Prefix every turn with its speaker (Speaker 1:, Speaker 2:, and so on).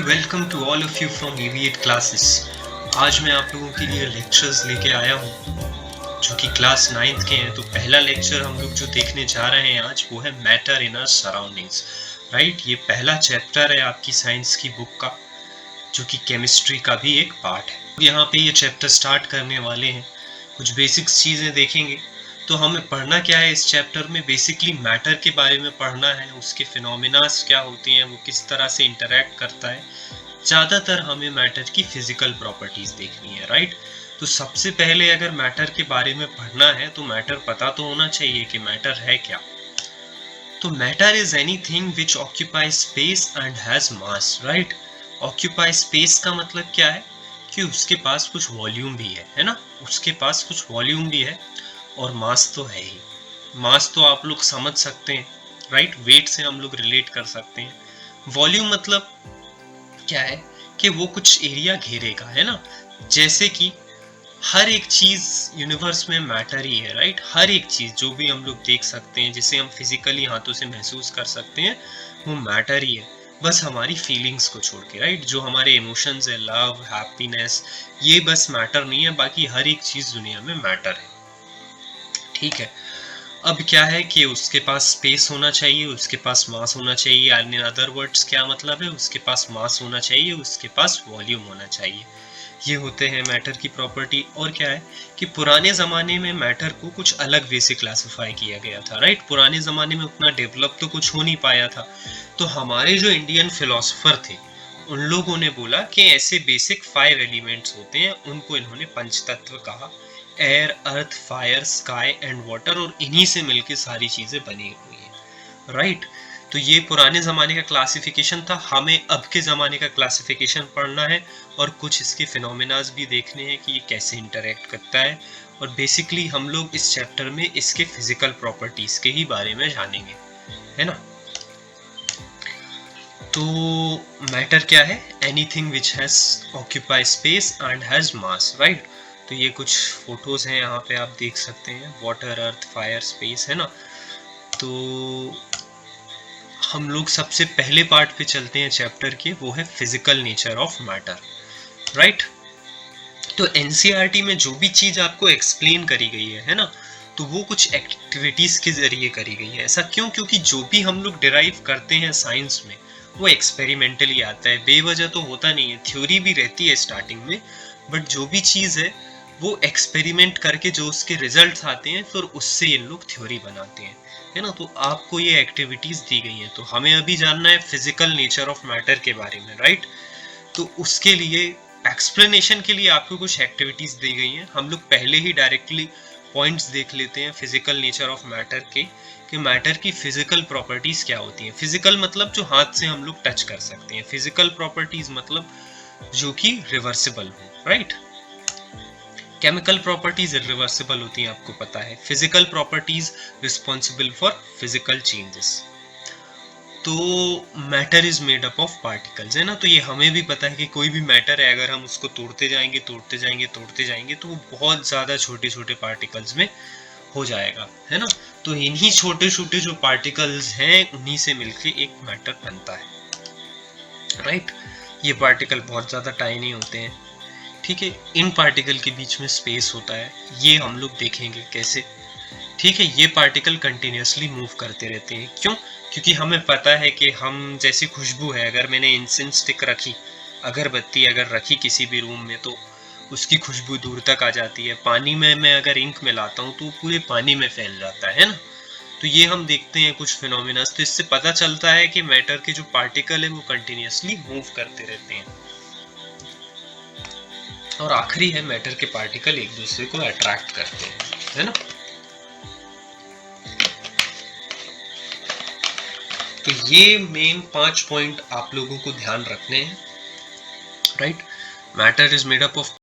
Speaker 1: Welcome to all of you from EV8 classes. आज मैं आप लोगों के लिए लेक्चर्स लेके आया हूँ जो कि क्लास 9th के हैं। तो पहला लेक्चर हम लोग जो देखने जा रहे हैं आज वो है matter in our surroundings. Right, ये पहला चैप्टर है आपकी साइंस की बुक का, जो कि केमिस्ट्री का भी एक पार्ट है। यहाँ पे ये चैप्टर स्टार्ट करने वाले हैं, कुछ बेसिक्स चीज़ें देखेंगे। तो हमें पढ़ना क्या है इस चैप्टर में? बेसिकली मैटर के बारे में पढ़ना है, उसके फिनोमिनास क्या होते हैं, वो किस तरह से इंटरैक्ट करता है। ज़्यादातर हमें मैटर की फिजिकल प्रॉपर्टीज देखनी है। राइट, तो सबसे पहले अगर मैटर के बारे में पढ़ना है तो मैटर पता तो होना चाहिए कि मैटर है क्या। तो matter is anything which occupy space and has mass. Right, occupy space का मतलब क्या है कि उसके पास कुछ वॉल्यूम भी है ना, उसके पास कुछ वॉल्यूम भी है और मास तो है ही। मास तो आप लोग समझ सकते हैं, राइट, वेट से हम लोग रिलेट कर सकते हैं। वॉल्यूम मतलब क्या है कि वो कुछ एरिया घेरेगा, है ना। जैसे कि हर एक चीज यूनिवर्स में मैटर ही है। राइट, हर एक चीज जो भी हम लोग देख सकते हैं, जिसे हम फिजिकली हाथों से महसूस कर सकते हैं, वो मैटर ही है, बस हमारी फीलिंग्स को छोड़ के। राइट, जो हमारे इमोशंस है, लव, हैप्पीनेस, ये बस मैटर नहीं है, बाकी हर एक चीज दुनिया में मैटर है। ठीक है, अब क्या है कि उसके पास स्पेस होना चाहिए, उसके पास मास होना चाहिए। इन अदर वर्ड्स क्या मतलब है? उसके पास मास होना चाहिए, उसके पास वॉल्यूम होना चाहिए। ये होते हैं मैटर की प्रॉपर्टी। और क्या है कि पुराने ज़माने में मैटर को कुछ अलग वे से क्लासिफाई किया गया था। राइट, पुराने ज़माने में उतना डेवलप तो कुछ हो नहीं पाया था। तो हमारे जो इंडियन फिलोसफर थे, उन लोगों ने बोला कि ऐसे बेसिक 5 एलिमेंट्स होते हैं, उनको इन्होंने पंचतत्व कहा। Air, earth, fire, sky and water, और इन्हीं से मिलके सारी चीज़ें बनी हुई हैं। राइट, तो ये पुराने ज़माने का क्लासिफिकेशन था। हमें अब के ज़माने का क्लासिफिकेशन पढ़ना है और कुछ इसके फिनोमिनाज भी देखने हैं कि ये कैसे इंटरेक्ट करता है। और बेसिकली हम लोग इस चैप्टर में इसके फिजिकल प्रॉपर्टीज़ के ही बारे में जानेंगे, है ना। तो मैटर क्या है? Anything which has occupy space and has mass. Right, तो ये कुछ फोटोज हैं, यहाँ पे आप देख सकते हैं, वाटर, अर्थ, फायर, स्पेस, है ना। तो हम लोग सबसे पहले पार्ट पे चलते हैं चैप्टर के, वो है physical nature of matter. Right, तो एनसीईआरटी में जो भी चीज आपको एक्सप्लेन करी गई है ना, तो वो कुछ एक्टिविटीज के जरिए करी गई है। ऐसा क्यों? क्योंकि जो भी हम लोग डिराइव करते हैं साइंस में, वो एक्सपेरिमेंटली आता है, बेवजह तो होता नहीं है। थ्योरी भी रहती है स्टार्टिंग में, बट जो भी चीज है वो एक्सपेरिमेंट करके जो उसके रिजल्ट्स आते हैं, फिर उससे ये लोग थ्योरी बनाते हैं, है ना। तो आपको ये एक्टिविटीज दी गई हैं, तो हमें अभी जानना है फिजिकल नेचर ऑफ मैटर के बारे में। राइट, तो उसके लिए एक्सप्लेनेशन के लिए आपको कुछ एक्टिविटीज दी गई हैं। हम लोग पहले ही डायरेक्टली पॉइंट्स देख लेते हैं फिजिकल नेचर ऑफ मैटर के, कि मैटर की फिजिकल प्रॉपर्टीज क्या होती हैं। फिजिकल मतलब जो हाथ से हम लोग टच कर सकते हैं, फिजिकल प्रॉपर्टीज मतलब जो कि रिवर्सिबल हो। राइट, केमिकल प्रॉपर्टीज इरिवर्सिबल होती हैं, आपको पता है। Physical properties responsible for physical changes. तो matter is made up of particles, है ना। तो ये हमें भी पता है कि कोई भी मैटर है, अगर हम उसको तोड़ते जाएंगे तोड़ते जाएंगे तोड़ते जाएंगे, तो वो बहुत ज़्यादा छोटे छोटे पार्टिकल्स में हो जाएगा, है ना। तो इन्हीं छोटे छोटे जो पार्टिकल्स हैं, उन्हीं से मिलके एक मैटर बनता है। राइट, ये पार्टिकल बहुत ज़्यादा टाइनी होते हैं। ठीक है, इन पार्टिकल के बीच में स्पेस होता है, ये हम लोग देखेंगे कैसे। ठीक है, ये पार्टिकल कंटिन्यूसली मूव करते रहते हैं। क्यों? क्योंकि हमें पता है कि हम, जैसे खुशबू है, अगर मैंने इंसेंस स्टिक रखी, अगरबत्ती अगर रखी किसी भी रूम में, तो उसकी खुशबू दूर तक आ जाती है। पानी में मैं अगर इंक मिलाता हूँ तो वो पूरे पानी में फैल जाता है ना। तो ये हम देखते हैं कुछ फिनोमिना। तो इससे पता चलता है कि मैटर के जो पार्टिकल है वो कंटिन्यूसली मूव करते रहते हैं। और आखिरी है, मैटर के पार्टिकल एक दूसरे को अट्रैक्ट करते हैं, है ना। तो ये मेन 5 पॉइंट आप लोगों को ध्यान रखने हैं। Right, matter is made up of